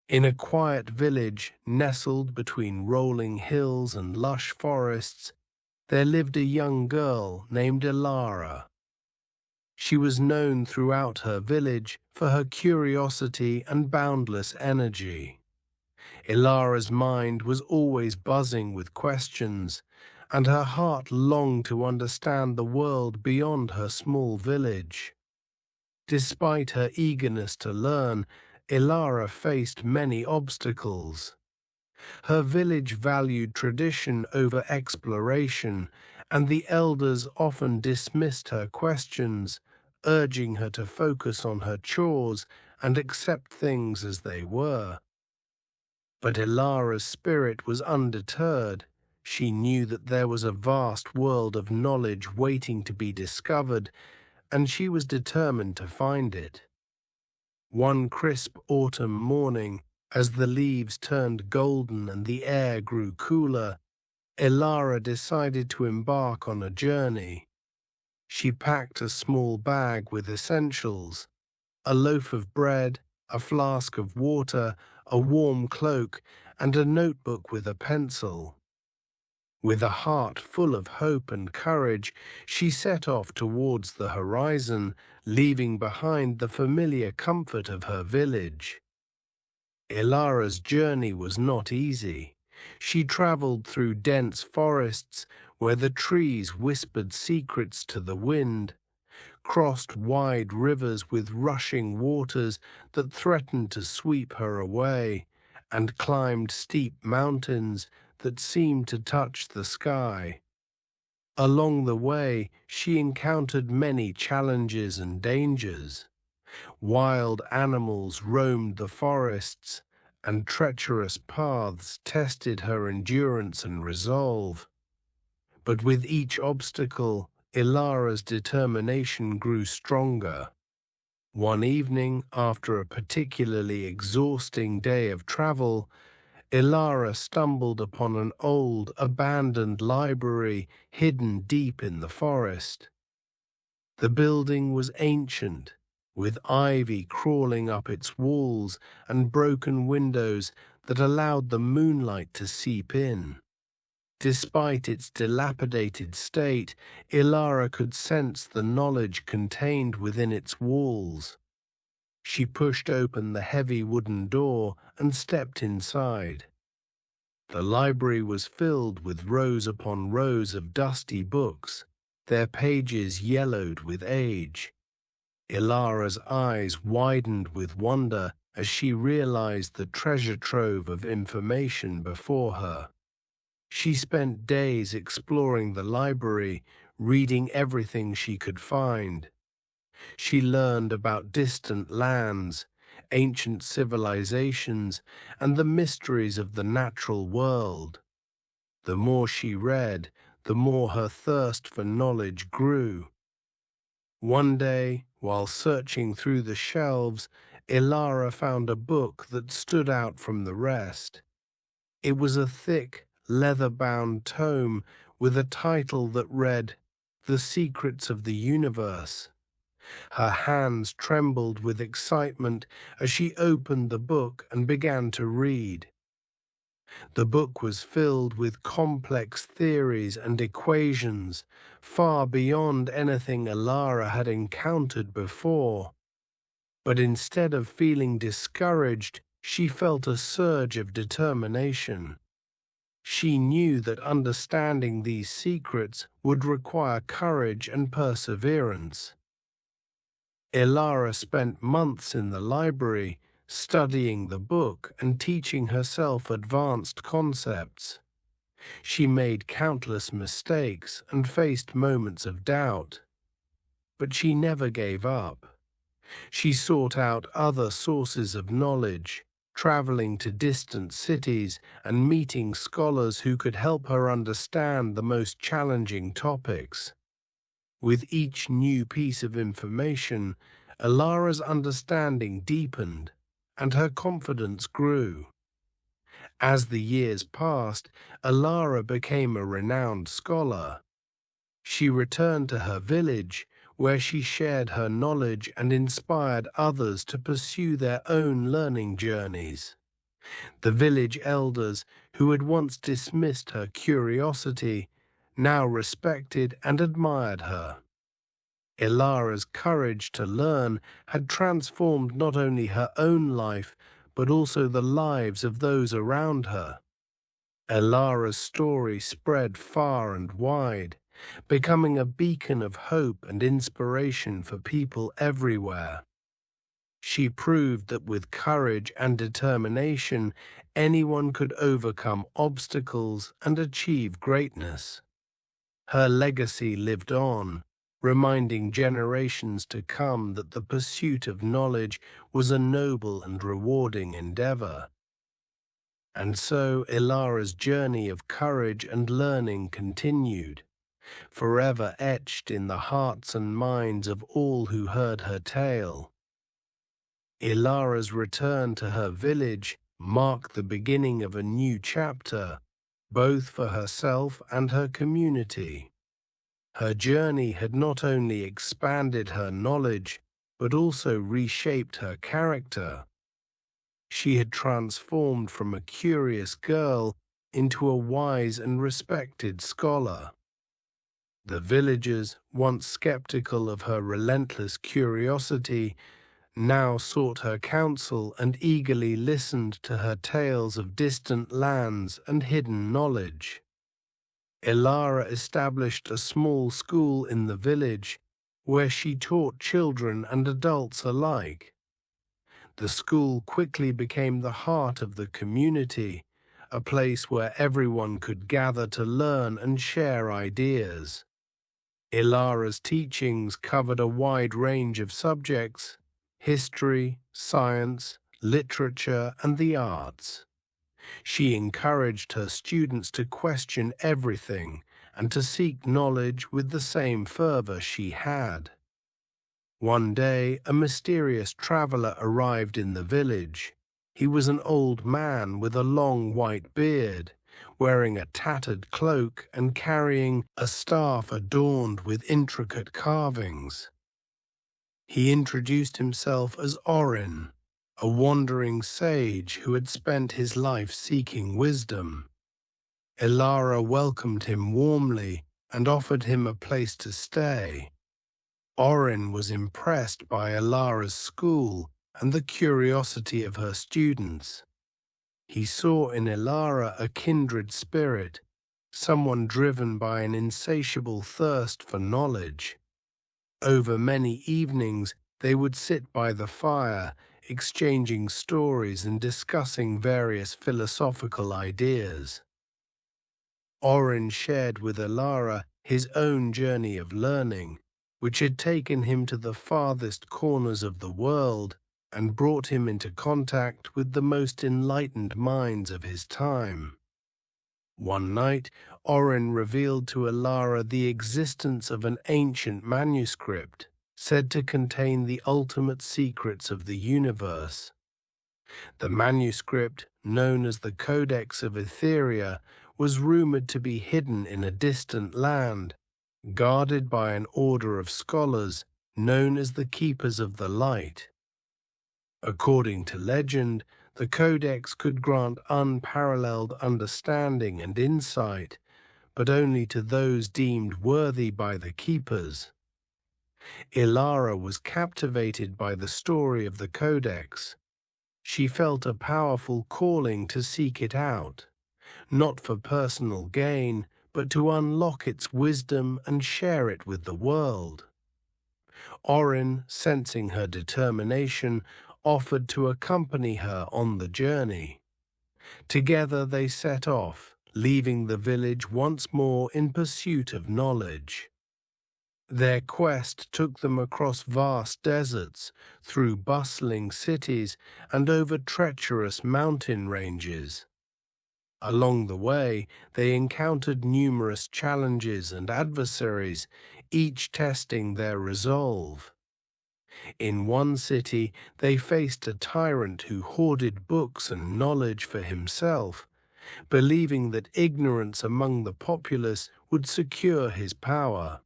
In a quiet village nestled between rolling hills and lush forests, there lived a young girl named Elara. She was known throughout her village for her curiosity and boundless energy. Ilara's mind was always buzzing with questions, and her heart longed to understand the world beyond her small village. Despite her eagerness to learn, Ilara faced many obstacles. Her village valued tradition over exploration, and the elders often dismissed her questions, urging her to focus on her chores and accept things as they were. But Ilara's spirit was undeterred. She knew that there was a vast world of knowledge waiting to be discovered, and she was determined to find it. One crisp autumn morning, as the leaves turned golden and the air grew cooler, Ilara decided to embark on a journey. She packed a small bag with essentials: a loaf of bread, a flask of water, a warm cloak, and a notebook with a pencil. With a heart full of hope and courage, she set off towards the horizon, leaving behind the familiar comfort of her village. Ilara's journey was not easy. She traveled through dense forests where the trees whispered secrets to the wind, crossed wide rivers with rushing waters that threatened to sweep her away, and climbed steep mountains that seemed to touch the sky. Along the way, she encountered many challenges and dangers. Wild animals roamed the forests, and treacherous paths tested her endurance and resolve. But with each obstacle, Ilara's determination grew stronger. One evening, after a particularly exhausting day of travel, Ilara stumbled upon an old, abandoned library hidden deep in the forest. The building was ancient, with ivy crawling up its walls and broken windows that allowed the moonlight to seep in. Despite its dilapidated state, Ilara could sense the knowledge contained within its walls. She pushed open the heavy wooden door and stepped inside. The library was filled with rows upon rows of dusty books, their pages yellowed with age. Ilara's eyes widened with wonder as she realized the treasure trove of information before her. She spent days exploring the library, reading everything she could find. She learned about distant lands, ancient civilizations, and the mysteries of the natural world. The more she read, the more her thirst for knowledge grew. One day, while searching through the shelves, Ilara found a book that stood out from the rest. It was a thick, leather-bound tome with a title that read, "The Secrets of the Universe." Her hands trembled with excitement as she opened the book and began to read. The book was filled with complex theories and equations, far beyond anything Ilara had encountered before. But instead of feeling discouraged, she felt a surge of determination. She knew that understanding these secrets would require courage and perseverance. Ilara spent months in the library, studying the book and teaching herself advanced concepts. She made countless mistakes and faced moments of doubt. But she never gave up. She sought out other sources of knowledge, traveling to distant cities and meeting scholars who could help her understand the most challenging topics. With each new piece of information, Ilara's understanding deepened, and her confidence grew. As the years passed, Ilara became a renowned scholar. She returned to her village, where she shared her knowledge and inspired others to pursue their own learning journeys. The village elders, who had once dismissed her curiosity, now respected and admired her. Ilara's courage to learn had transformed not only her own life, but also the lives of those around her. Ilara's story spread far and wide, becoming a beacon of hope and inspiration for people everywhere. She proved that with courage and determination, anyone could overcome obstacles and achieve greatness. Her legacy lived on, reminding generations to come that the pursuit of knowledge was a noble and rewarding endeavor. And so Ilara's journey of courage and learning continued, forever etched in the hearts and minds of all who heard her tale. Ilara's return to her village marked the beginning of a new chapter, both for herself and her community. Her journey had not only expanded her knowledge, but also reshaped her character. She had transformed from a curious girl into a wise and respected scholar. The villagers, once skeptical of her relentless curiosity, now sought her counsel and eagerly listened to her tales of distant lands and hidden knowledge. Ilara established a small school in the village where she taught children and adults alike. The school quickly became the heart of the community, a place where everyone could gather to learn and share ideas. Ilara's teachings covered a wide range of subjects: history, science, literature, and the arts. She encouraged her students to question everything and to seek knowledge with the same fervor she had. One day, a mysterious traveler arrived in the village. He was an old man with a long white beard, wearing a tattered cloak and carrying a staff adorned with intricate carvings. He introduced himself as Orin, a wandering sage who had spent his life seeking wisdom. Ilara welcomed him warmly and offered him a place to stay. Orin was impressed by Ilara's school and the curiosity of her students. He saw in Ilara a kindred spirit, someone driven by an insatiable thirst for knowledge. Over many evenings, they would sit by the fire, exchanging stories and discussing various philosophical ideas. Orin shared with Ilara his own journey of learning, which had taken him to the farthest corners of the world and brought him into contact with the most enlightened minds of his time. One night, Orin revealed to Ilara the existence of an ancient manuscript said to contain the ultimate secrets of the universe. The manuscript, known as the Codex of Etheria, was rumored to be hidden in a distant land, guarded by an order of scholars known as the Keepers of the Light. According to legend, the Codex could grant unparalleled understanding and insight, but only to those deemed worthy by the Keepers. Ilara was captivated by the story of the Codex. She felt a powerful calling to seek it out, not for personal gain, but to unlock its wisdom and share it with the world. Orin, sensing her determination, offered to accompany her on the journey. Together they set off, leaving the village once more in pursuit of knowledge. Their quest took them across vast deserts, through bustling cities, and over treacherous mountain ranges. Along the way, they encountered numerous challenges and adversaries, each testing their resolve. In one city, they faced a tyrant who hoarded books and knowledge for himself, believing that ignorance among the populace would secure his power.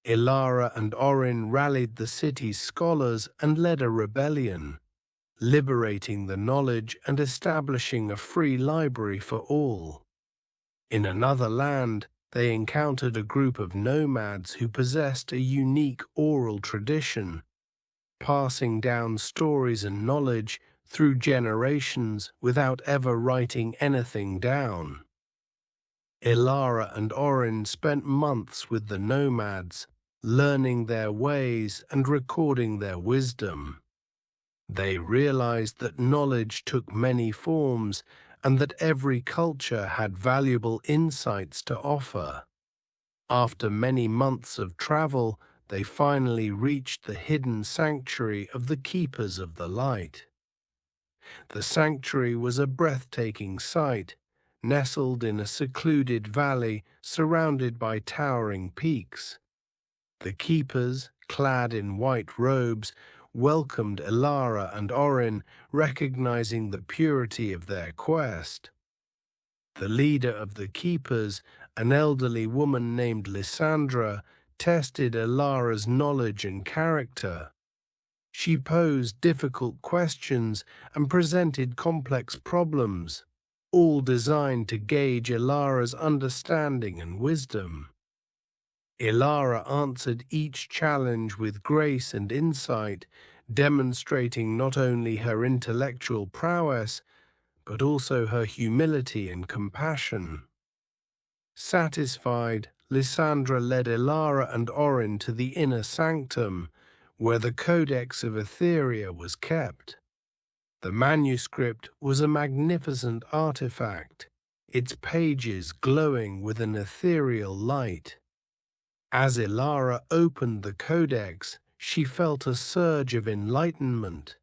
Ilara and Orin rallied the city's scholars and led a rebellion. liberating the knowledge and establishing a free library for all. In another land, they encountered a group of nomads who possessed a unique oral tradition, passing down stories and knowledge through generations without ever writing anything down. Ilara and Orin spent months with the nomads, learning their ways and recording their wisdom. They realized that knowledge took many forms and that every culture had valuable insights to offer. After many months of travel, they finally reached the hidden sanctuary of the Keepers of the Light. The sanctuary was a breathtaking sight, nestled in a secluded valley surrounded by towering peaks. The keepers, clad in white robes, welcomed Ilara and Orin, recognizing the purity of their quest. The leader of the keepers, an elderly woman named Lysandra, tested Ilara's knowledge and character. She posed difficult questions and presented complex problems, all designed to gauge Ilara's understanding and wisdom. Ilara answered each challenge with grace and insight, demonstrating not only her intellectual prowess, but also her humility and compassion. Satisfied, Lysandra led Ilara and Orin to the inner sanctum, where the Codex of Etheria was kept. The manuscript was a magnificent artifact, its pages glowing with an ethereal light. As Ilara opened the Codex, she felt a surge of enlightenment,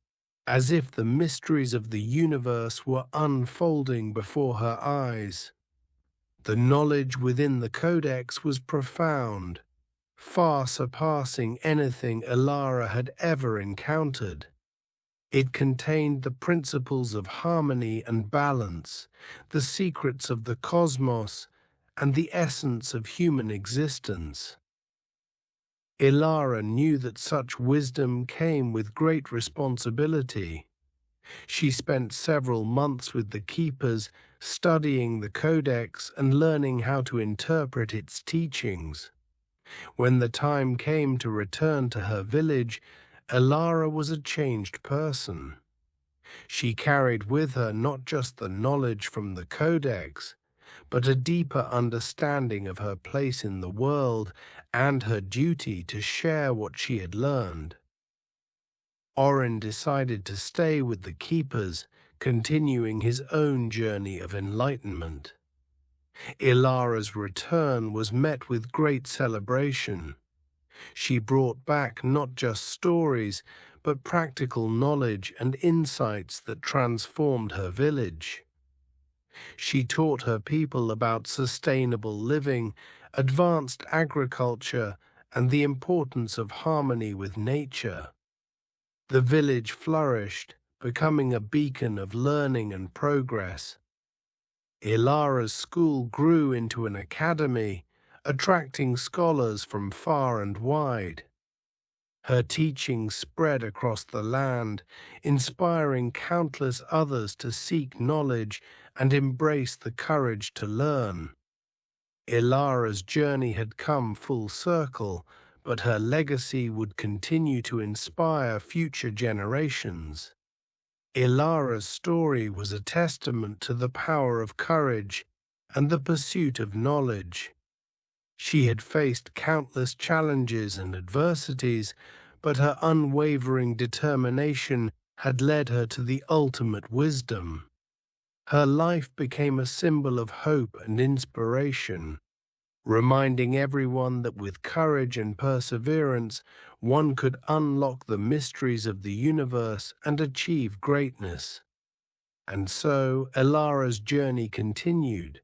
as if the mysteries of the universe were unfolding before her eyes. The knowledge within the Codex was profound, far surpassing anything Ilara had ever encountered. It contained the principles of harmony and balance, the secrets of the cosmos, and the essence of human existence. Ilara knew that such wisdom came with great responsibility. She spent several months with the keepers, studying the Codex and learning how to interpret its teachings. When the time came to return to her village, Ilara was a changed person. She carried with her not just the knowledge from the Codex, but a deeper understanding of her place in the world and her duty to share what she had learned. Orin decided to stay with the keepers, continuing his own journey of enlightenment. Ilara's return was met with great celebration. She brought back not just stories, but practical knowledge and insights that transformed her village. She taught her people about sustainable living, advanced agriculture, and the importance of harmony with nature. The village flourished, becoming a beacon of learning and progress. Ilara's school grew into an academy, attracting scholars from far and wide. Her teachings spread across the land, inspiring countless others to seek knowledge and embrace the courage to learn. Ilara's journey had come full circle, but her legacy would continue to inspire future generations. Ilara's story was a testament to the power of courage and the pursuit of knowledge. She had faced countless challenges and adversities, but her unwavering determination had led her to the ultimate wisdom. Her life became a symbol of hope and inspiration, reminding everyone that with courage and perseverance, one could unlock the mysteries of the universe and achieve greatness. And so Ilara's journey continued,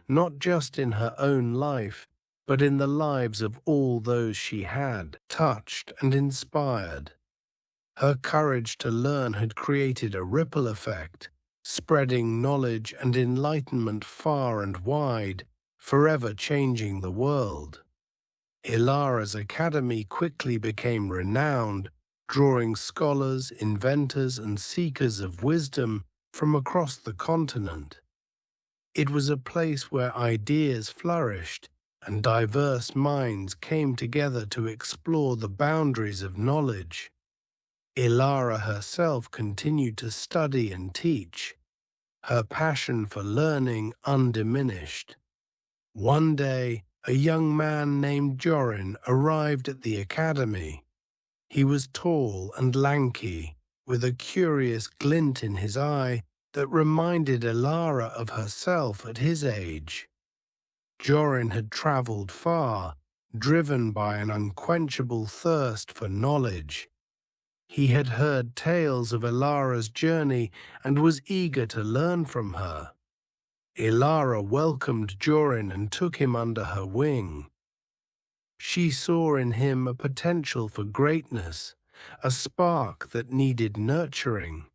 not just in her own life, but in the lives of all those she had touched and inspired. Her courage to learn had created a ripple effect, spreading knowledge and enlightenment far and wide, forever changing the world. Ilara's academy quickly became renowned, drawing scholars, inventors, and seekers of wisdom from across the continent. It was a place where ideas flourished and diverse minds came together to explore the boundaries of knowledge. Ilara herself continued to study and teach, her passion for learning undiminished. One day, a young man named Jorin arrived at the academy. He was tall and lanky, with a curious glint in his eye that reminded Ilara of herself at his age. Jorin had travelled far, driven by an unquenchable thirst for knowledge. He had heard tales of Ilara's journey and was eager to learn from her. Ilara welcomed Jorin and took him under her wing. She saw in him a potential for greatness, a spark that needed nurturing.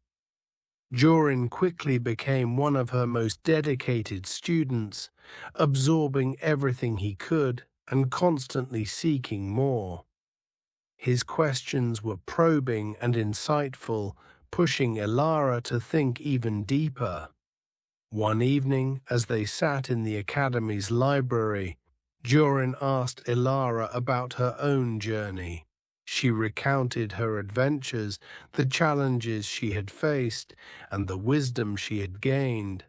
Jorin quickly became one of her most dedicated students, absorbing everything he could and constantly seeking more. His questions were probing and insightful, pushing Ilara to think even deeper. One evening, as they sat in the academy's library, Jorin asked Ilara about her own journey. She recounted her adventures, the challenges she had faced, and the wisdom she had gained.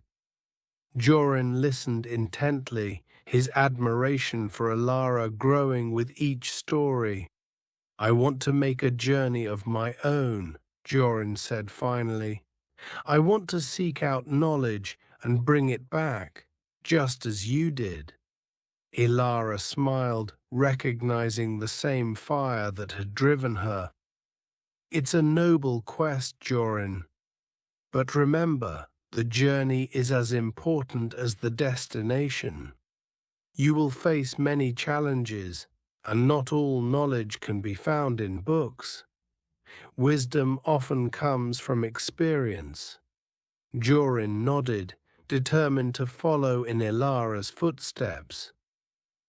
Jorin listened intently, his admiration for Ilara growing with each story. "I want to make a journey of my own," Jorin said finally. "I want to seek out knowledge and bring it back, just as you did." Ilara smiled, recognizing the same fire that had driven her. "It's a noble quest, Jorin. But remember, the journey is as important as the destination. You will face many challenges, and not all knowledge can be found in books. Wisdom often comes from experience." Jorin nodded, determined to follow in Ilara's footsteps.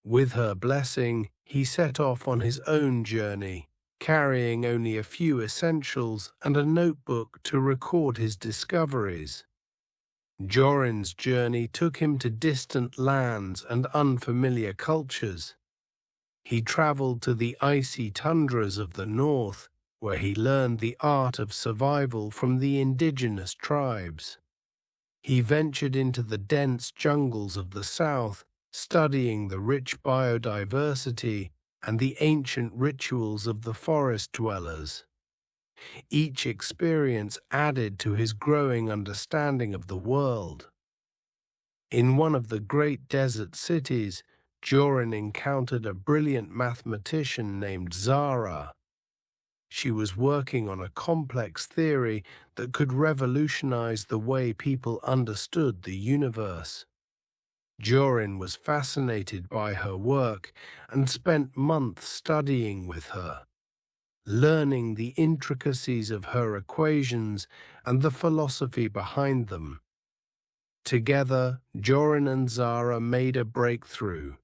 With her blessing, he set off on his own journey, carrying only a few essentials and a notebook to record his discoveries. Jorin's journey took him to distant lands and unfamiliar cultures. He traveled to the icy tundras of the north, where he learned the art of survival from the indigenous tribes. He ventured into the dense jungles of the south, studying the rich biodiversity and the ancient rituals of the forest dwellers. Each experience added to his growing understanding of the world. In one of the great desert cities, Jorin encountered a brilliant mathematician named Zara. She was working on a complex theory that could revolutionize the way people understood the universe. Jorin was fascinated by her work and spent months studying with her, learning the intricacies of her equations and the philosophy behind them. Together, Jorin and Zara made a breakthrough,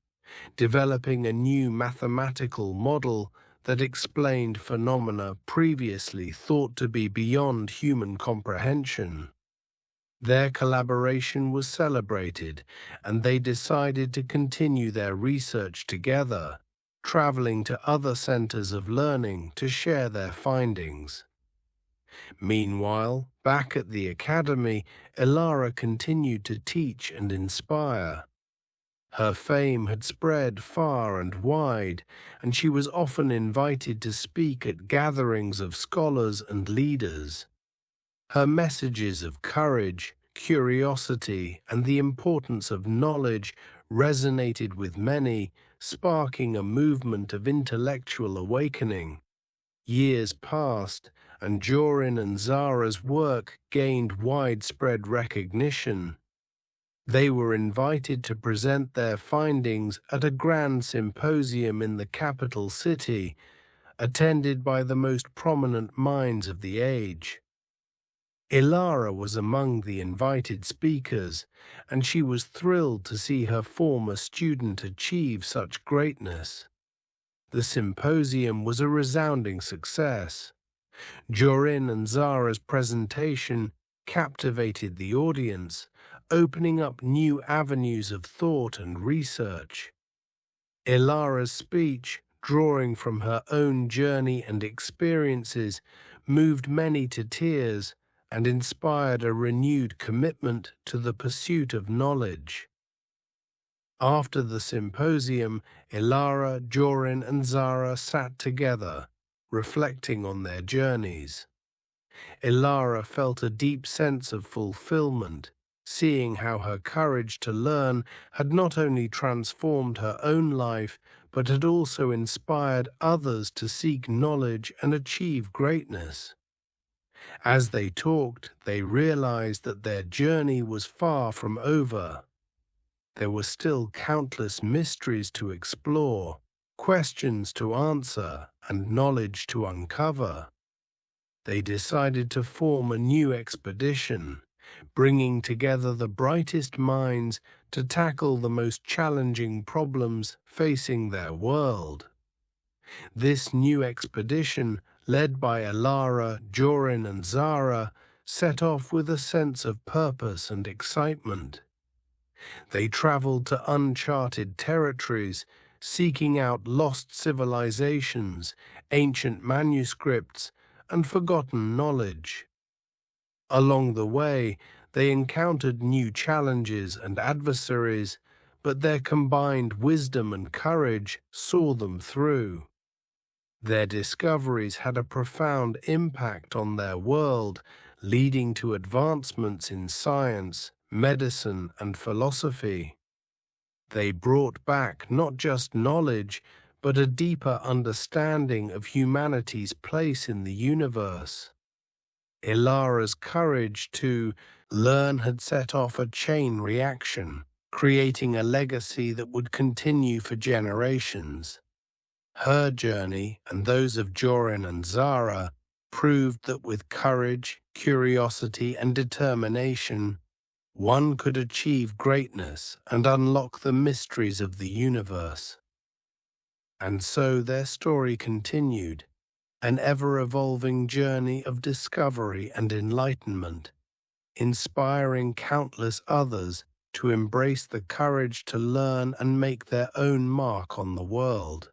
developing a new mathematical model that explained phenomena previously thought to be beyond human comprehension. Their collaboration was celebrated, and they decided to continue their research together, traveling to other centers of learning to share their findings. Meanwhile, back at the academy, Ilara continued to teach and inspire. Her fame had spread far and wide, and she was often invited to speak at gatherings of scholars and leaders. Her messages of courage, curiosity, and the importance of knowledge resonated with many, sparking a movement of intellectual awakening. Years passed, and Jorin and Zara's work gained widespread recognition. They were invited to present their findings at a grand symposium in the capital city, attended by the most prominent minds of the age. Ilara was among the invited speakers, and she was thrilled to see her former student achieve such greatness. The symposium was a resounding success. Jorin and Zara's presentation captivated the audience, opening up new avenues of thought and research. Ilara's speech, drawing from her own journey and experiences, moved many to tears and inspired a renewed commitment to the pursuit of knowledge. After the symposium, Ilara, Jorin, and Zara sat together, reflecting on their journeys. Ilara felt a deep sense of fulfillment, seeing how her courage to learn had not only transformed her own life, but had also inspired others to seek knowledge and achieve greatness. As they talked, they realized that their journey was far from over. There were still countless mysteries to explore, questions to answer, and knowledge to uncover. They decided to form a new expedition, bringing together the brightest minds to tackle the most challenging problems facing their world. This new expedition, led by Ilara, Jorin, and Zara, set off with a sense of purpose and excitement. They traveled to uncharted territories, seeking out lost civilizations, ancient manuscripts, and forgotten knowledge. Along the way, they encountered new challenges and adversaries, but their combined wisdom and courage saw them through. Their discoveries had a profound impact on their world, leading to advancements in science, medicine, and philosophy. They brought back not just knowledge, but a deeper understanding of humanity's place in the universe. Ilara's courage to learn had set off a chain reaction, creating a legacy that would continue for generations. Her journey, and those of Jorin and Zara, proved that with courage, curiosity, and determination, one could achieve greatness and unlock the mysteries of the universe. And so their story continued, an ever-evolving journey of discovery and enlightenment, inspiring countless others to embrace the courage to learn and make their own mark on the world.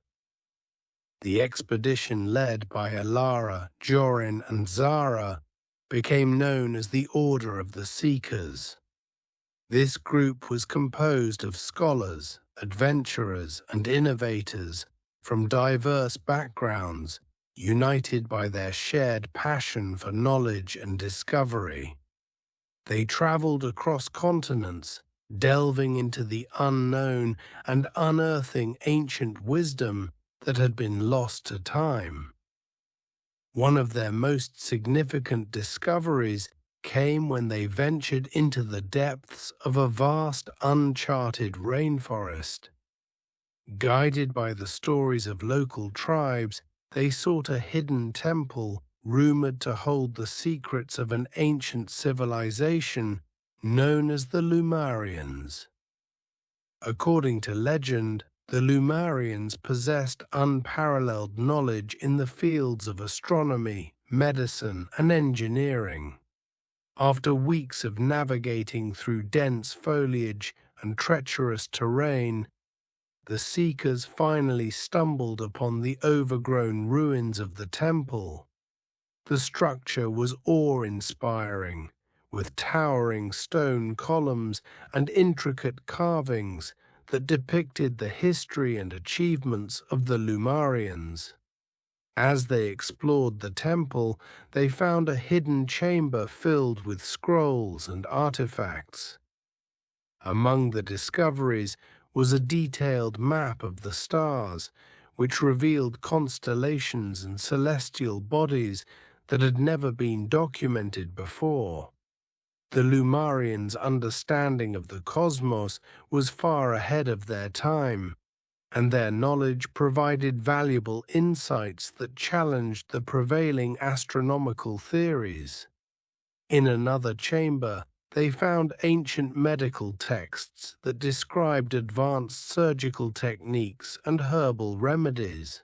The expedition led by Ilara, Jorin, and Zara became known as the Order of the Seekers. This group was composed of scholars, adventurers, and innovators from diverse backgrounds, united by their shared passion for knowledge and discovery. They traveled across continents, delving into the unknown and unearthing ancient wisdom that had been lost to time. One of their most significant discoveries came when they ventured into the depths of a vast uncharted rainforest. Guided by the stories of local tribes, they sought a hidden temple rumored to hold the secrets of an ancient civilization known as the Lumarians. According to legend, the Lumarians possessed unparalleled knowledge in the fields of astronomy, medicine, and engineering. After weeks of navigating through dense foliage and treacherous terrain, the seekers finally stumbled upon the overgrown ruins of the temple. The structure was awe-inspiring, with towering stone columns and intricate carvings that depicted the history and achievements of the Lumarians. As they explored the temple, they found a hidden chamber filled with scrolls and artifacts. Among the discoveries was a detailed map of the stars, which revealed constellations and celestial bodies that had never been documented before. The Lumarians' understanding of the cosmos was far ahead of their time, and their knowledge provided valuable insights that challenged the prevailing astronomical theories. In another chamber, they found ancient medical texts that described advanced surgical techniques and herbal remedies.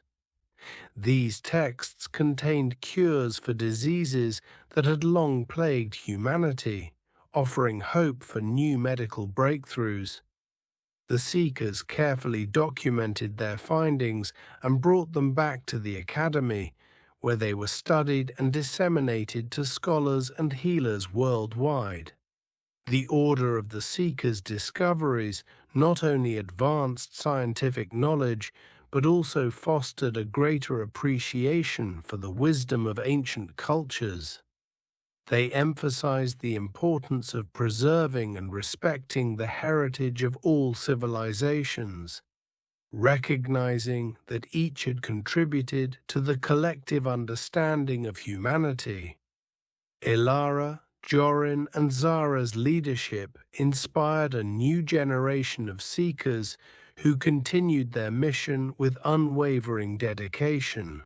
These texts contained cures for diseases that had long plagued humanity, offering hope for new medical breakthroughs. The seekers carefully documented their findings and brought them back to the academy, where they were studied and disseminated to scholars and healers worldwide. The Order of the Seekers' discoveries not only advanced scientific knowledge, but also fostered a greater appreciation for the wisdom of ancient cultures. They emphasized the importance of preserving and respecting the heritage of all civilizations, recognizing that each had contributed to the collective understanding of humanity. Ilara, Jorin, and Zara's leadership inspired a new generation of seekers who continued their mission with unwavering dedication.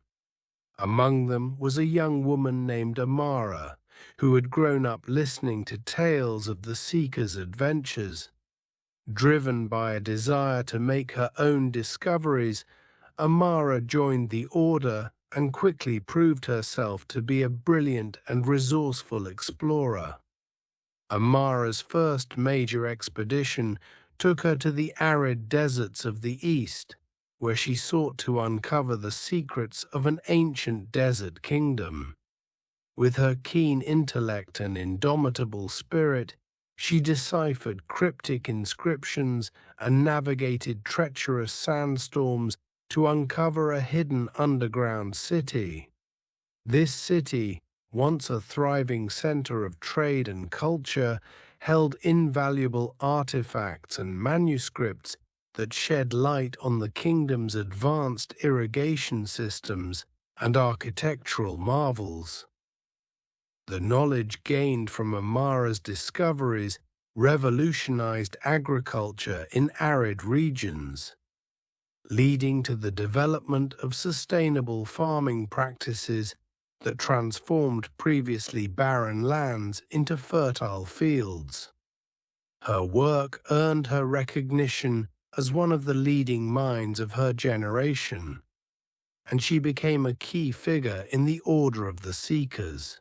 Among them was a young woman named Amara, who had grown up listening to tales of the seekers' adventures. Driven by a desire to make her own discoveries, Amara joined the Order and quickly proved herself to be a brilliant and resourceful explorer. Amara's first major expedition took her to the arid deserts of the East, where she sought to uncover the secrets of an ancient desert kingdom. With her keen intellect and indomitable spirit, she deciphered cryptic inscriptions and navigated treacherous sandstorms to uncover a hidden underground city. This city, once a thriving center of trade and culture, held invaluable artifacts and manuscripts that shed light on the kingdom's advanced irrigation systems and architectural marvels. The knowledge gained from Amara's discoveries revolutionized agriculture in arid regions, leading to the development of sustainable farming practices that transformed previously barren lands into fertile fields. Her work earned her recognition as one of the leading minds of her generation, and she became a key figure in the Order of the Seekers.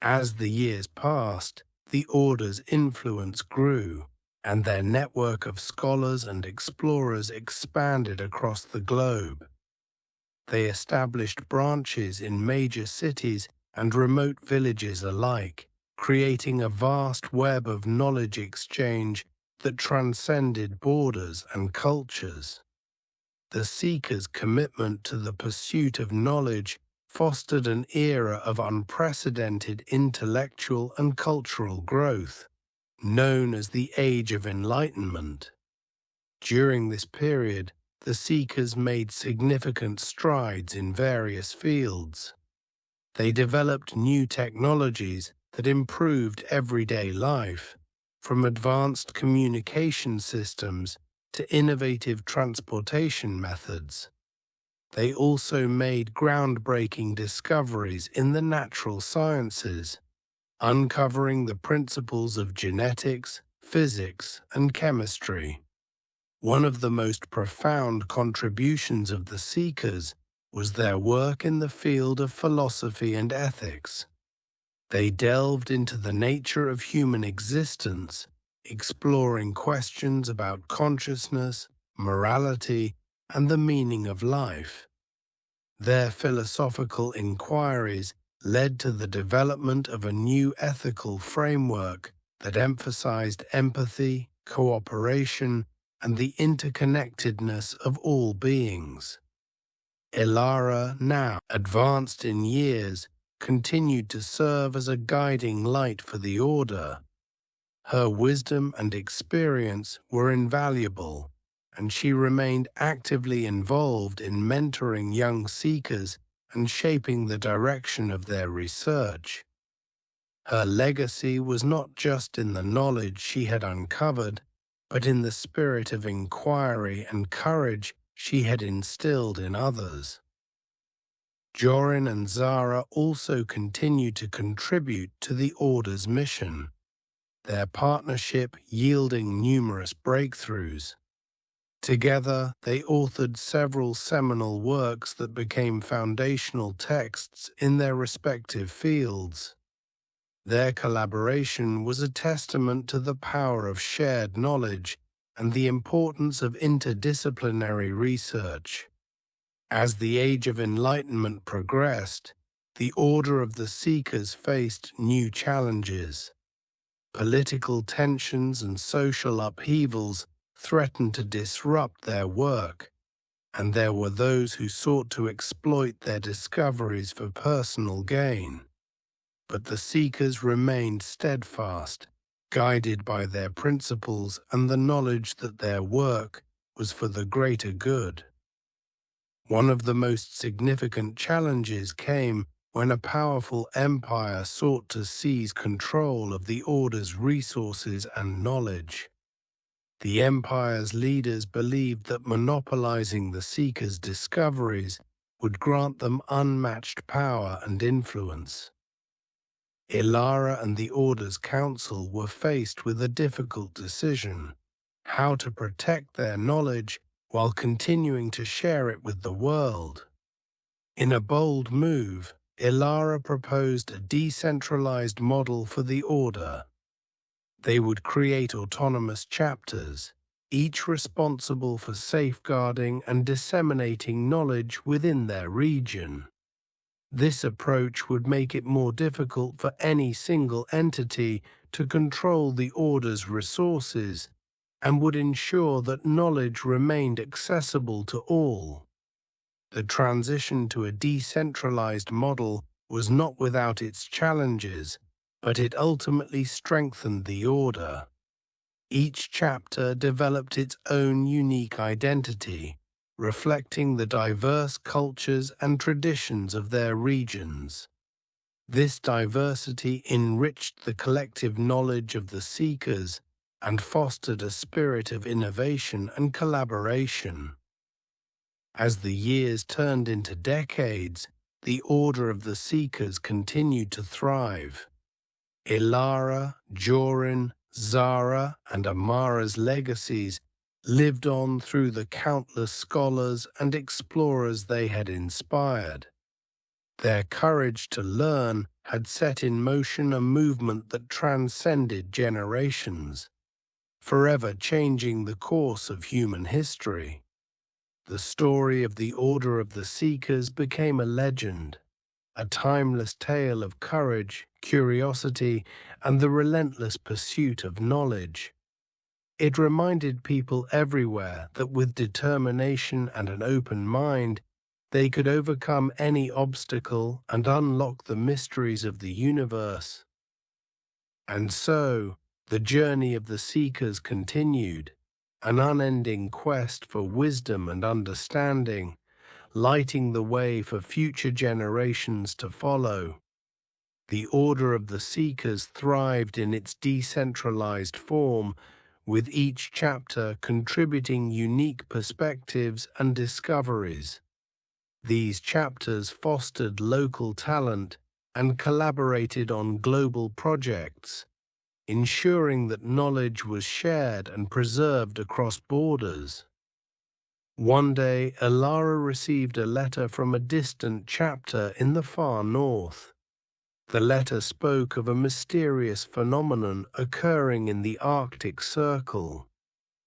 As the years passed, the Order's influence grew, and their network of scholars and explorers expanded across the globe. They established branches in major cities and remote villages alike, creating a vast web of knowledge exchange that transcended borders and cultures. The Seekers' commitment to the pursuit of knowledge fostered an era of unprecedented intellectual and cultural growth, known as the Age of Enlightenment. During this period, the Seekers made significant strides in various fields. They developed new technologies that improved everyday life, from advanced communication systems to innovative transportation methods. They also made groundbreaking discoveries in the natural sciences, uncovering the principles of genetics, physics, and chemistry. One of the most profound contributions of the Seekers was their work in the field of philosophy and ethics. They delved into the nature of human existence, exploring questions about consciousness, morality, and the meaning of life. Their philosophical inquiries led to the development of a new ethical framework that emphasized empathy, cooperation, and the interconnectedness of all beings. Ilara, now advanced in years, continued to serve as a guiding light for the Order. Her wisdom and experience were invaluable, and she remained actively involved in mentoring young seekers and shaping the direction of their research. Her legacy was not just in the knowledge she had uncovered, but in the spirit of inquiry and courage she had instilled in others. Jorin and Zara also continued to contribute to the Order's mission, their partnership yielding numerous breakthroughs. Together, they authored several seminal works that became foundational texts in their respective fields. Their collaboration was a testament to the power of shared knowledge and the importance of interdisciplinary research. As the Age of Enlightenment progressed, the Order of the Seekers faced new challenges. Political tensions and social upheavals threatened to disrupt their work, and there were those who sought to exploit their discoveries for personal gain. But the Seekers remained steadfast, guided by their principles and the knowledge that their work was for the greater good. One of the most significant challenges came when a powerful empire sought to seize control of the Order's resources and knowledge. The empire's leaders believed that monopolizing the Seekers' discoveries would grant them unmatched power and influence. Ilara and the Order's council were faced with a difficult decision: how to protect their knowledge while continuing to share it with the world. In a bold move, Ilara proposed a decentralized model for the Order. They would create autonomous chapters, each responsible for safeguarding and disseminating knowledge within their region. This approach would make it more difficult for any single entity to control the Order's resources and would ensure that knowledge remained accessible to all. The transition to a decentralized model was not without its challenges, but it ultimately strengthened the Order. Each chapter developed its own unique identity, reflecting the diverse cultures and traditions of their regions. This diversity enriched the collective knowledge of the Seekers and fostered a spirit of innovation and collaboration. As the years turned into decades, the Order of the Seekers continued to thrive. Ilara, Jorin, Zara, and Amara's legacies lived on through the countless scholars and explorers they had inspired. Their courage to learn had set in motion a movement that transcended generations, forever changing the course of human history. The story of the Order of the Seekers became a legend, a timeless tale of courage, curiosity, and the relentless pursuit of knowledge. It reminded people everywhere that with determination and an open mind, they could overcome any obstacle and unlock the mysteries of the universe. And so, the journey of the Seekers continued, an unending quest for wisdom and understanding, lighting the way for future generations to follow. The Order of the Seekers thrived in its decentralized form, with each chapter contributing unique perspectives and discoveries. These chapters fostered local talent and collaborated on global projects, ensuring that knowledge was shared and preserved across borders. One day, Ilara received a letter from a distant chapter in the far north. The letter spoke of a mysterious phenomenon occurring in the Arctic Circle.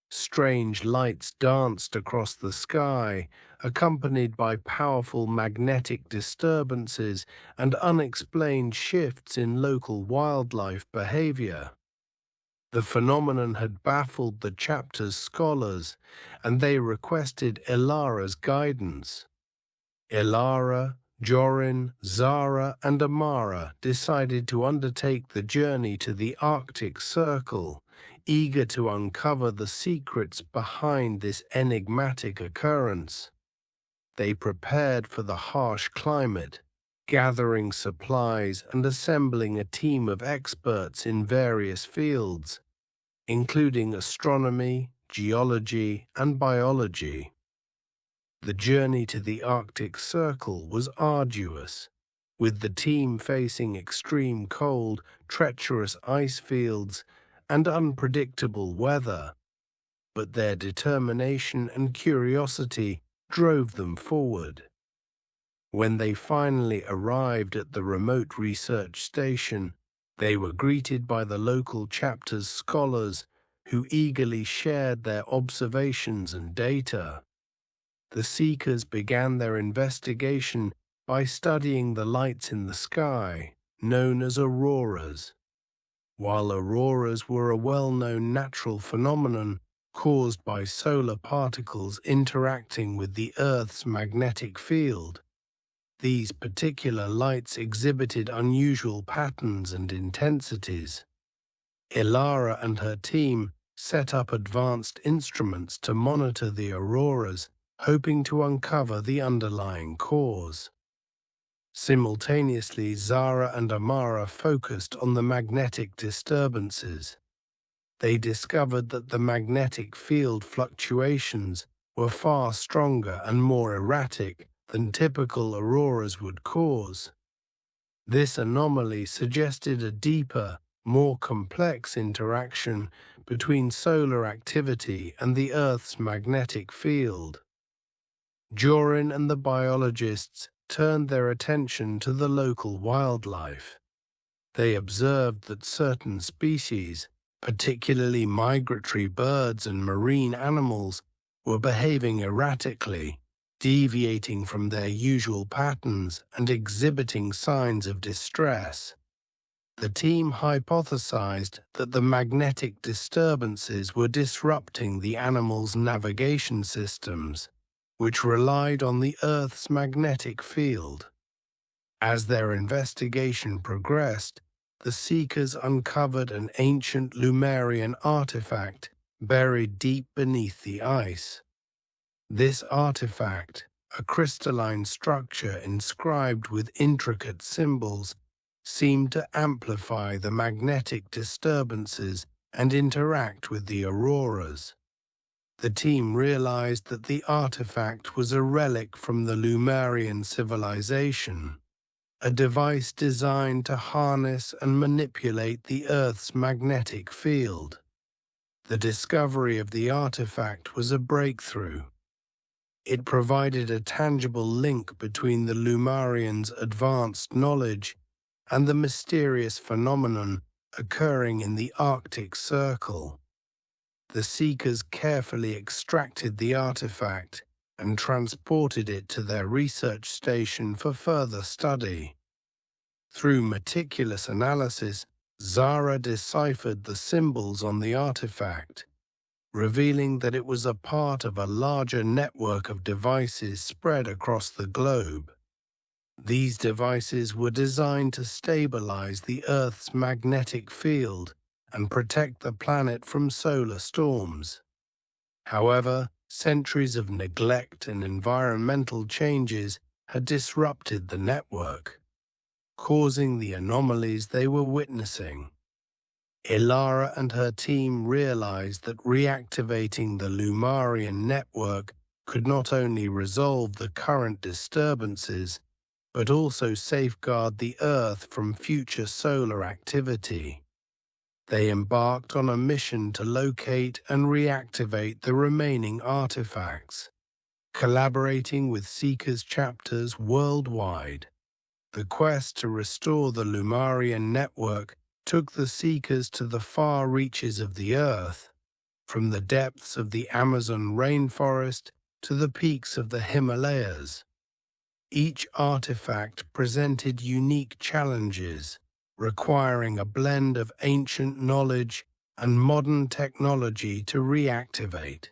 Strange lights danced across the sky, accompanied by powerful magnetic disturbances and unexplained shifts in local wildlife behavior. The phenomenon had baffled the chapter's scholars, and they requested Ilara's guidance. Ilara, Jorin, Zara, and Amara decided to undertake the journey to the Arctic Circle, eager to uncover the secrets behind this enigmatic occurrence. They prepared for the harsh climate, gathering supplies and assembling a team of experts in various fields, including astronomy, geology, and biology. The journey to the Arctic Circle was arduous, with the team facing extreme cold, treacherous ice fields, and unpredictable weather. but their determination and curiosity drove them forward. When they finally arrived at the remote research station, they were greeted by the local chapter's scholars who eagerly shared their observations and data. The seekers began their investigation by studying the lights in the sky, known as auroras. While auroras were a well-known natural phenomenon caused by solar particles interacting with the Earth's magnetic field, these particular lights exhibited unusual patterns and intensities. Ilara and her team set up advanced instruments to monitor the auroras, hoping to uncover the underlying cause. Simultaneously, Zara and Amara focused on the magnetic disturbances. They discovered that the magnetic field fluctuations were far stronger and more erratic than typical auroras would cause. This anomaly suggested a deeper, more complex interaction between solar activity and the Earth's magnetic field. Jorin and the biologists turned their attention to the local wildlife. They observed that certain species, particularly migratory birds and marine animals, were behaving erratically, deviating from their usual patterns and exhibiting signs of distress. The team hypothesized that the magnetic disturbances were disrupting the animals' navigation systems, which relied on the Earth's magnetic field. As their investigation progressed, the seekers uncovered an ancient Lemurian artifact buried deep beneath the ice. This artifact, a crystalline structure inscribed with intricate symbols, seemed to amplify the magnetic disturbances and interact with the auroras. The team realized that the artifact was a relic from the Lemurian civilization, a device designed to harness and manipulate the Earth's magnetic field. The discovery of the artifact was a breakthrough. It provided a tangible link between the Lemurians' advanced knowledge and the mysterious phenomenon occurring in the Arctic Circle. The seekers carefully extracted the artifact and transported it to their research station for further study. Through meticulous analysis, Zara deciphered the symbols on the artifact, revealing that it was a part of a larger network of devices spread across the globe. These devices were designed to stabilize the Earth's magnetic field and protect the planet from solar storms. However, centuries of neglect and environmental changes had disrupted the network, causing the anomalies they were witnessing. Ilara and her team realized that reactivating the Lemurian network could not only resolve the current disturbances, but also safeguard the Earth from future solar activity. They embarked on a mission to locate and reactivate the remaining artifacts, collaborating with Seekers chapters worldwide. The quest to restore the Lemurian network took the Seekers to the far reaches of the Earth, from the depths of the Amazon rainforest to the peaks of the Himalayas. Each artifact presented unique challenges, requiring a blend of ancient knowledge and modern technology to reactivate.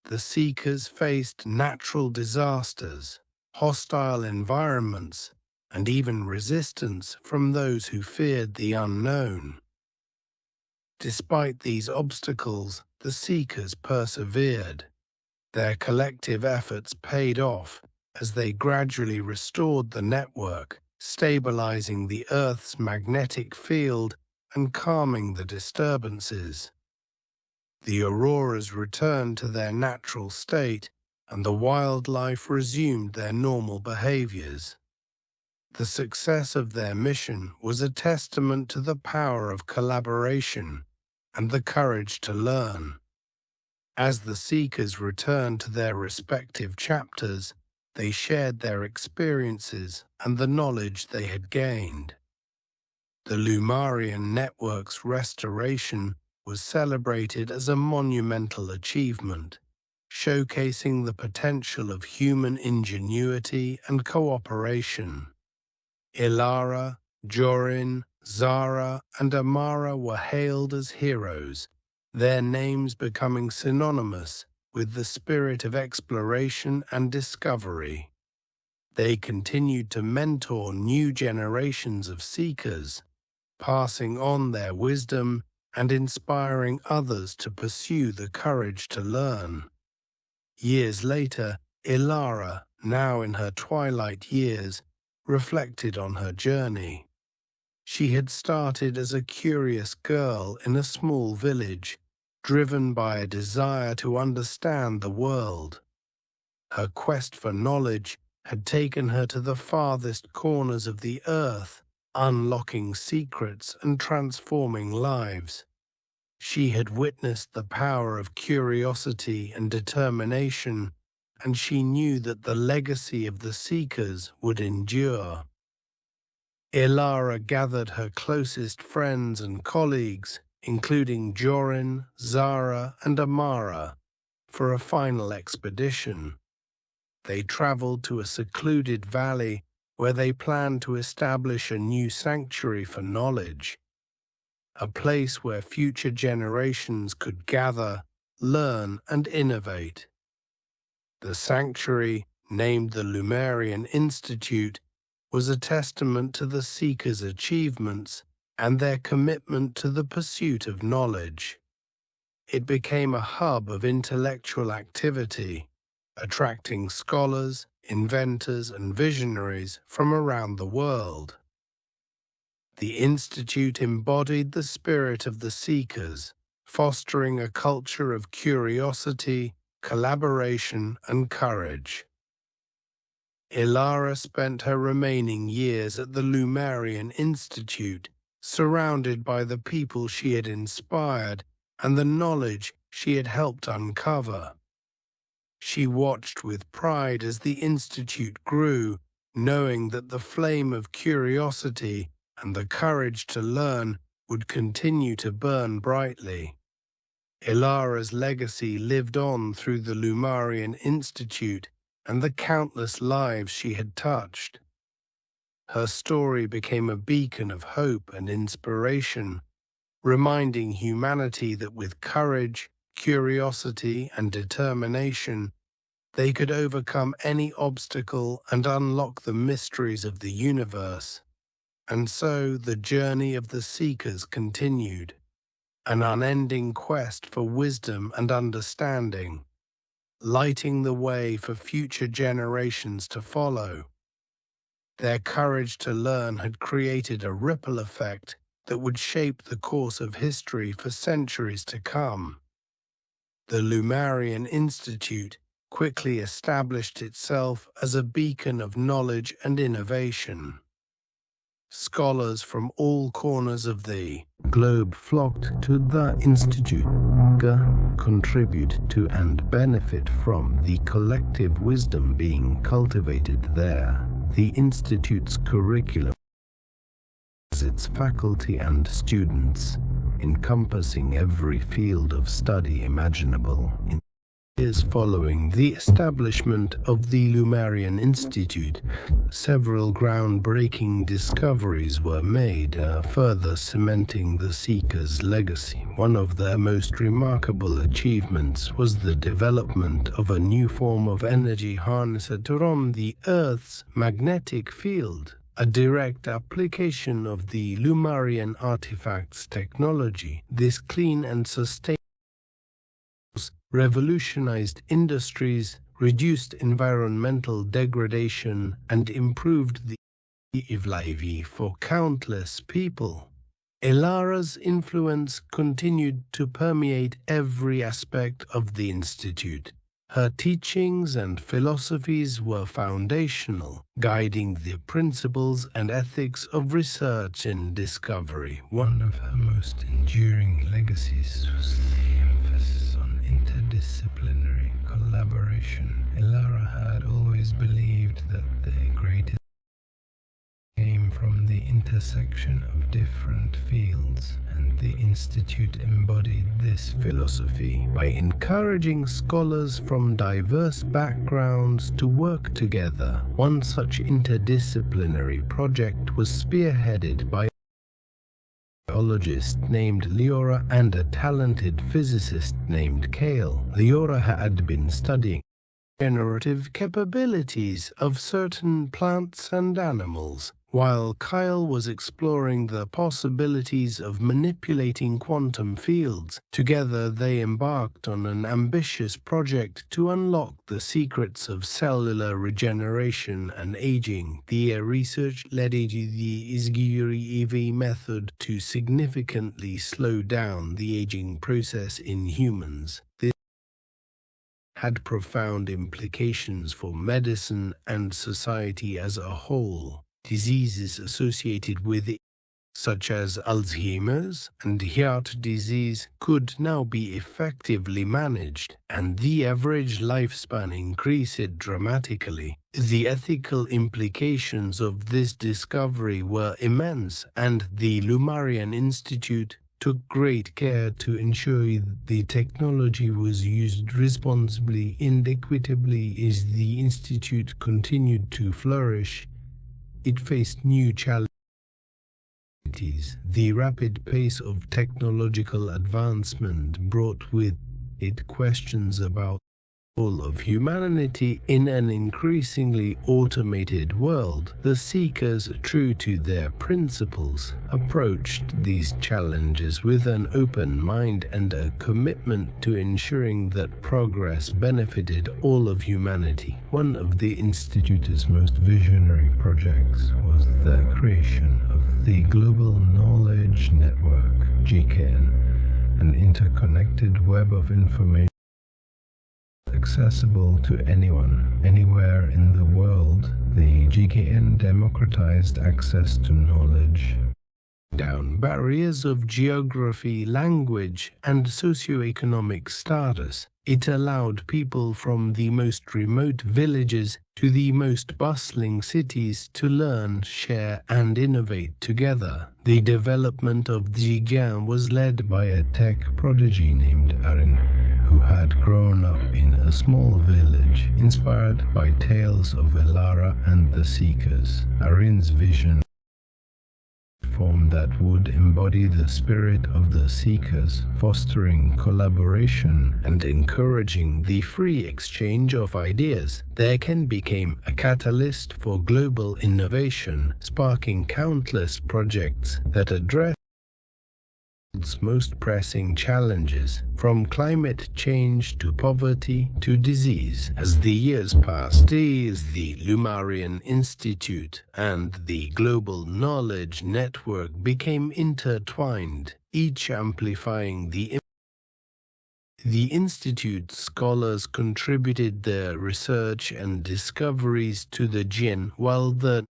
The Seekers faced natural disasters, hostile environments, and even resistance from those who feared the unknown. Despite these obstacles, the Seekers persevered. Their collective efforts paid off as they gradually restored the network, stabilizing the Earth's magnetic field and calming the disturbances. The auroras returned to their natural state, and the wildlife resumed their normal behaviors. The success of their mission was a testament to the power of collaboration and the courage to learn. As the seekers returned to their respective chapters, they shared their experiences and the knowledge they had gained. The Lumarian network's restoration was celebrated as a monumental achievement, showcasing the potential of human ingenuity and cooperation. Ilara, Jorin, Zara, and Amara were hailed as heroes, their names becoming synonymous with the spirit of exploration and discovery. They continued to mentor new generations of seekers, passing on their wisdom and inspiring others to pursue the courage to learn. Years later, Ilara, now in her twilight years, reflected on her journey. She had started as a curious girl in a small village, driven by a desire to understand the world. Her quest for knowledge had taken her to the farthest corners of the earth, unlocking secrets and transforming lives. She had witnessed the power of curiosity and determination, and she knew that the legacy of the seekers would endure. Ilara gathered her closest friends and colleagues, including Jorin, Zara, and Amara, for a final expedition. They traveled to a secluded valley where they planned to establish a new sanctuary for knowledge, a place where future generations could gather, learn, and innovate. The sanctuary, named the Lumarian Institute, was a testament to the seekers' achievements and their commitment to the pursuit of knowledge. It became a hub of intellectual activity, attracting scholars, inventors, and visionaries from around the world. The Institute embodied the spirit of the seekers, fostering a culture of curiosity, collaboration, and courage. Ilara spent her remaining years at the Lumarian Institute, surrounded by the people she had inspired and the knowledge she had helped uncover. She watched with pride as the Institute grew, knowing that the flame of curiosity and the courage to learn would continue to burn brightly. Ilara's legacy lived on through the Lumarian Institute and the countless lives she had touched. Her story became a beacon of hope and inspiration, reminding humanity that with courage, curiosity, and determination, they could overcome any obstacle and unlock the mysteries of the universe. And so the journey of the seekers continued, an unending quest for wisdom and understanding, lighting the way for future generations to follow. Their courage to learn had created a ripple effect that would shape the course of history for centuries to come. The Lumarian Institute quickly established itself as a beacon of knowledge and innovation. Scholars from all corners of the globe flocked to the Institute to contribute to and benefit from the collective wisdom being cultivated there. The Institute's curriculum has its faculty and students, encompassing every field of study imaginable. In years following the establishment of the Lumarian Institute, several groundbreaking discoveries were made, further cementing the seekers' legacy. One of their most remarkable achievements was the development of a new form of energy harnessed from the Earth's magnetic field, a direct application of the Lumarian artifacts technology. This clean and sustainable revolutionized industries, reduced environmental degradation, and improved the quality of life for countless people. Ilara's influence continued to permeate every aspect of the Institute. Her teachings and philosophies were foundational, guiding the principles and ethics of research and discovery. One of her most enduring legacies was the emphasis on interdisciplinary interdisciplinary collaboration. Elara had always believed that the greatest came from the intersection of different fields, and the Institute embodied this philosophy by encouraging scholars from diverse backgrounds to work together. One such interdisciplinary project was spearheaded by a biologist named Leora and a talented physicist named Kale. Leora had been studying generative capabilities of certain plants and animals, while Kyle was exploring the possibilities of manipulating quantum fields. Together they embarked on an ambitious project to unlock the secrets of cellular regeneration and aging. Their research led to the Izgiri EV method to significantly slow down the aging process in humans. This had profound implications for medicine and society as a whole. Diseases associated with it, such as Alzheimer's and heart disease, could now be effectively managed, and the average lifespan increased dramatically. The ethical implications of this discovery were immense, and the Lumarian Institute took great care to ensure the technology was used responsibly and equitably. As the Institute continued to flourish, it faced new challenges. The rapid pace of technological advancement brought with it questions about the role of humanity in an increasingly automated world. The Seekers, true to their principles, approached these challenges with an open mind and a commitment to ensuring that progress benefited all of humanity. One of the Institute's most visionary projects was the creation of the Global Knowledge Network, GKN, an interconnected web of information accessible to anyone, anywhere in the world. The GKN democratized access to knowledge, down barriers of geography, language, and socioeconomic status. It allowed people from the most remote villages to the most bustling cities to learn, share, and innovate together. The development of the GKN was led by a tech prodigy named Arin, who had grown up in a small village. Inspired by tales of Elara and the Seekers, Arin's vision form that would embody the spirit of the Seekers, fostering collaboration and encouraging the free exchange of ideas. There can became a catalyst for global innovation, sparking countless projects that address world's most pressing challenges, from climate change to poverty to disease. As the years passed, the Lumarian Institute and the Global Knowledge Network became intertwined, each amplifying the Institute's scholars contributed their research and discoveries to the GKN, while the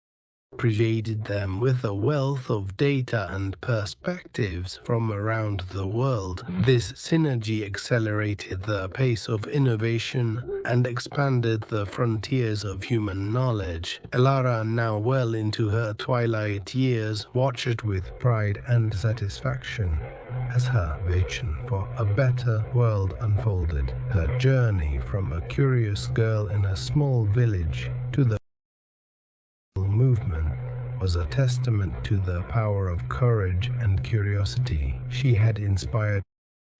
provided them with a wealth of data and perspectives from around the world. This synergy accelerated the pace of innovation and expanded the frontiers of human knowledge. Elara, now well into her twilight years, watched with pride and satisfaction as her vision for a better world unfolded. Her journey from a curious girl in a small village to the movement was a testament to the power of courage and curiosity. She had inspired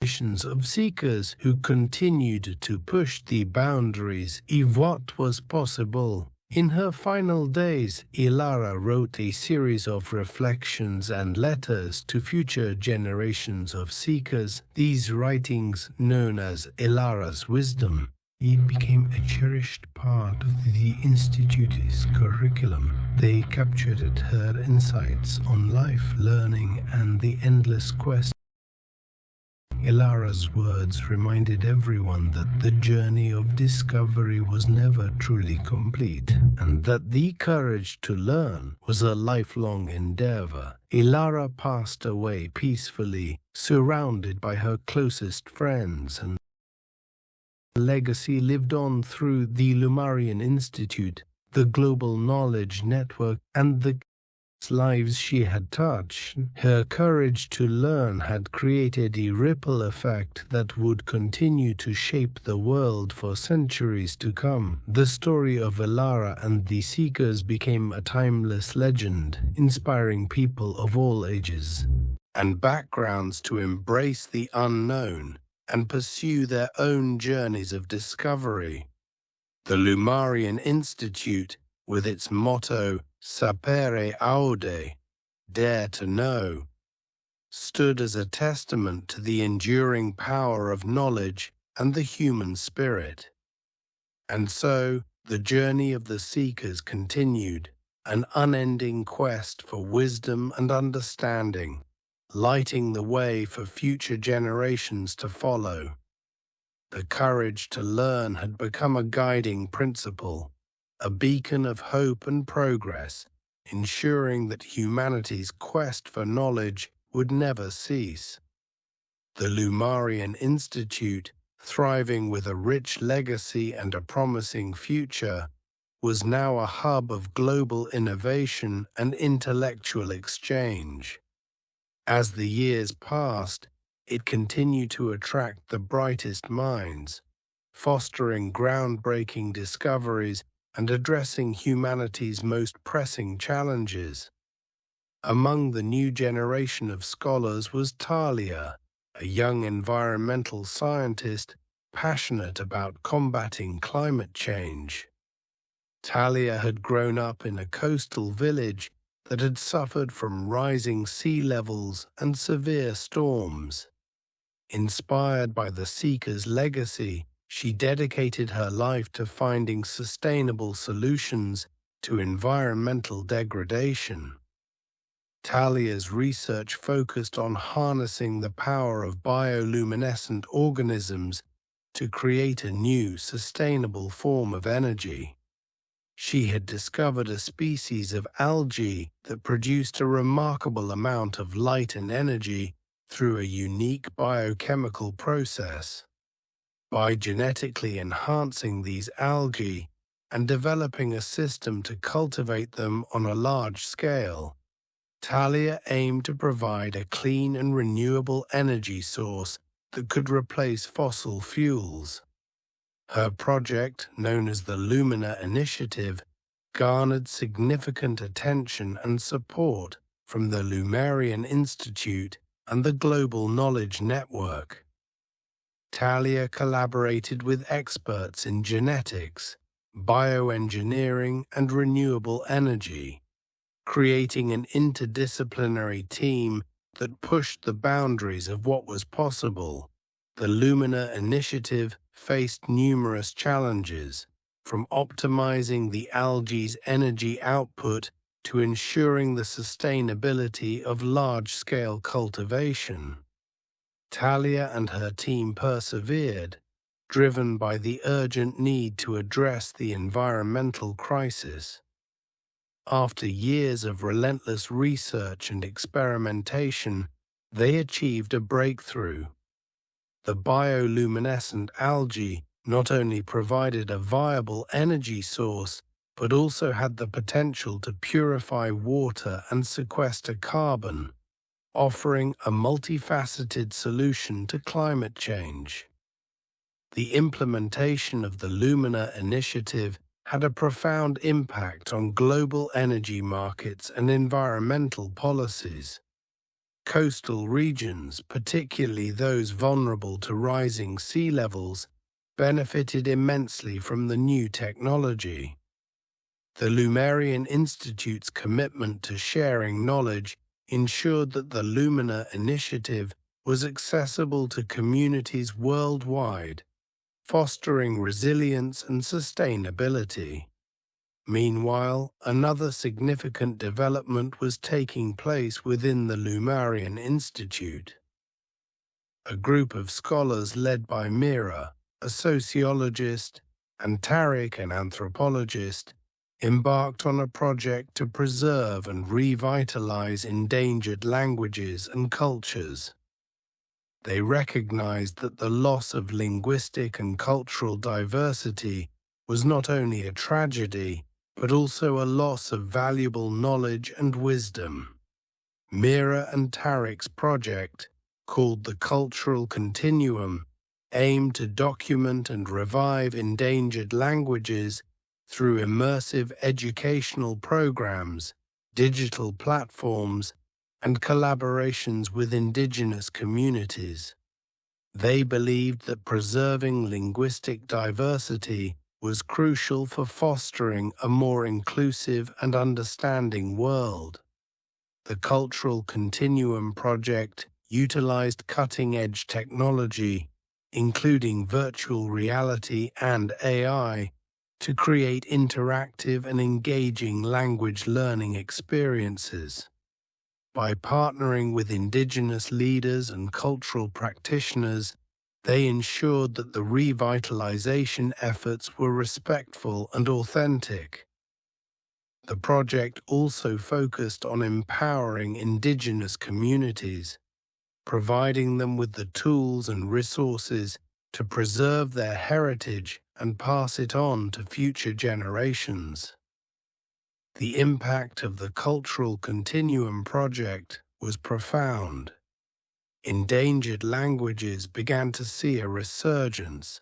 generations of seekers who continued to push the boundaries of what was possible. In her final days, Elara wrote a series of reflections and letters to future generations of seekers. These writings, known as Elara's Wisdom, it became a cherished part of the Institute's curriculum. They captured her insights on life, learning, and the endless quest. Elara's words reminded everyone that the journey of discovery was never truly complete, and that the courage to learn was a lifelong endeavor. Elara passed away peacefully, surrounded by her closest friends and Legacy lived on through the Lumarian Institute, the global knowledge network, and the lives she had touched. Her courage to learn had created a ripple effect that would continue to shape the world for centuries to come. The story of Elara and the Seekers became a timeless legend, inspiring people of all ages and backgrounds to embrace the unknown and pursue their own journeys of discovery. The Lumarian Institute, with its motto Sapere Aude, Dare to Know, stood as a testament to the enduring power of knowledge and the human spirit. And so, the journey of the Seekers continued, an unending quest for wisdom and understanding, lighting the way for future generations to follow. The courage to learn had become a guiding principle, a beacon of hope and progress, ensuring that humanity's quest for knowledge would never cease. The Lumarian Institute, thriving with a rich legacy and a promising future, was now a hub of global innovation and intellectual exchange. As the years passed, it continued to attract the brightest minds, fostering groundbreaking discoveries and addressing humanity's most pressing challenges. Among the new generation of scholars was Talia, a young environmental scientist passionate about combating climate change. Talia had grown up in a coastal village that had suffered from rising sea levels and severe storms. Inspired by the Seeker's legacy, she dedicated her life to finding sustainable solutions to environmental degradation. Talia's research focused on harnessing the power of bioluminescent organisms to create a new, sustainable form of energy. She had discovered a species of algae that produced a remarkable amount of light and energy through a unique biochemical process. By genetically enhancing these algae and developing a system to cultivate them on a large scale, Talia aimed to provide a clean and renewable energy source that could replace fossil fuels. Her project, known as the Lumina Initiative, garnered significant attention and support from the Lumarian Institute and the Global Knowledge Network. Talia collaborated with experts in genetics, bioengineering, and renewable energy, creating an interdisciplinary team that pushed the boundaries of what was possible. The Lumina Initiative faced numerous challenges, from optimizing the algae's energy output to ensuring the sustainability of large-scale cultivation. Talia and her team persevered, driven by the urgent need to address the environmental crisis. After years of relentless research and experimentation, they achieved a breakthrough. The bioluminescent algae not only provided a viable energy source, but also had the potential to purify water and sequester carbon, offering a multifaceted solution to climate change. The implementation of the Lumina Initiative had a profound impact on global energy markets and environmental policies. Coastal regions, particularly those vulnerable to rising sea levels, benefited immensely from the new technology. The Lumarian Institute's commitment to sharing knowledge ensured that the Lumina Initiative was accessible to communities worldwide, fostering resilience and sustainability. Meanwhile, another significant development was taking place within the Lumarian Institute. A group of scholars led by Mira, a sociologist, and Tariq, an anthropologist, embarked on a project to preserve and revitalize endangered languages and cultures. They recognized that the loss of linguistic and cultural diversity was not only a tragedy, but also a loss of valuable knowledge and wisdom. Mira and Tariq's project, called the Cultural Continuum, aimed to document and revive endangered languages through immersive educational programs, digital platforms, and collaborations with indigenous communities. They believed that preserving linguistic diversity was crucial for fostering a more inclusive and understanding world. The Cultural Continuum project utilized cutting-edge technology, including virtual reality and AI, to create interactive and engaging language learning experiences. By partnering with indigenous leaders and cultural practitioners, they ensured that the revitalization efforts were respectful and authentic. The project also focused on empowering indigenous communities, providing them with the tools and resources to preserve their heritage and pass it on to future generations. The impact of the Cultural Continuum project was profound. Endangered languages began to see a resurgence,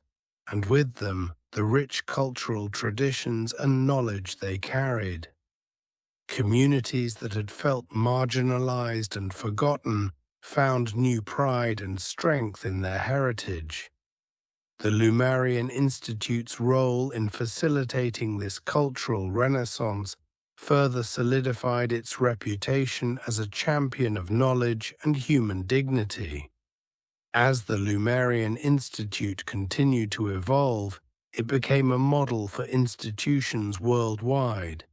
and with them, the rich cultural traditions and knowledge they carried. Communities that had felt marginalized and forgotten found new pride and strength in their heritage. The Lumarian Institute's role in facilitating this cultural renaissance further solidified its reputation as a champion of knowledge and human dignity. As the Lumarian Institute continued to evolve, it became a model for institutions worldwide.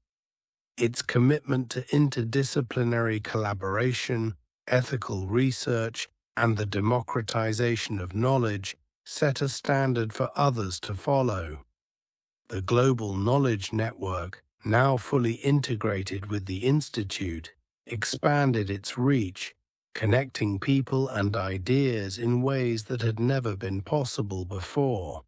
Its commitment to interdisciplinary collaboration, ethical research, and the democratization of knowledge set a standard for others to follow. The Global Knowledge Network, now fully integrated with the Institute, expanded its reach, connecting people and ideas in ways that had never been possible before.